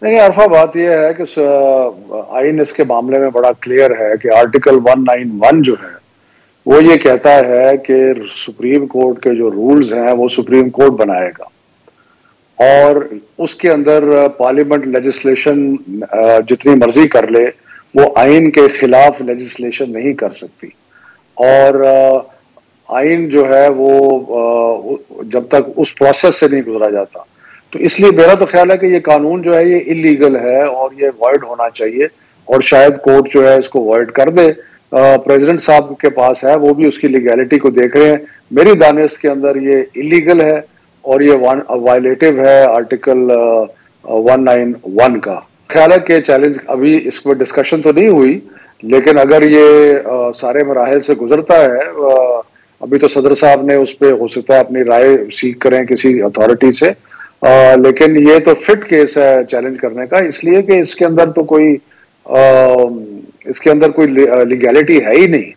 نہیں عرفہ، بات یہ ہے کہ آئین اس کے معاملے میں بڑا کلیئر ہے کہ آرٹیکل 191 جو ہے وہ یہ کہتا ہے کہ سپریم کورٹ کے جو رولز ہیں وہ سپریم کورٹ بنائے گا، اور اس کے اندر پارلیمنٹ لیجسلیشن جتنی مرضی کر لے وہ آئین کے خلاف لیجسلیشن نہیں کر سکتی۔ اور آئین جو ہے وہ جب تک اس پروسیس سے نہیں گزرا جاتا، تو اس لیے میرا تو خیال ہے کہ یہ قانون جو ہے یہ انلیگل ہے اور یہ وائڈ ہونا چاہیے، اور شاید کورٹ جو ہے اس کو وائڈ کر دے۔ پریزیڈنٹ صاحب کے پاس ہے، وہ بھی اس کی لیگیلٹی کو دیکھ رہے ہیں۔ میری دانش کے اندر یہ انلیگل ہے اور یہ وائلیٹو ہے آرٹیکل 191 کا۔ خیال ہے کہ چیلنج ابھی اس پر ڈسکشن تو نہیں ہوئی، لیکن اگر یہ سارے مراحل سے گزرتا ہے، ابھی تو صدر صاحب نے اس پہ ہو سکتا ہے اپنی رائے سیکھ کریں کسی اتھارٹی سے، لیکن یہ تو فٹ کیس ہے چیلنج کرنے کا، اس لیے کہ اس کے اندر تو کوئی لیگیلٹی ہے ہی نہیں۔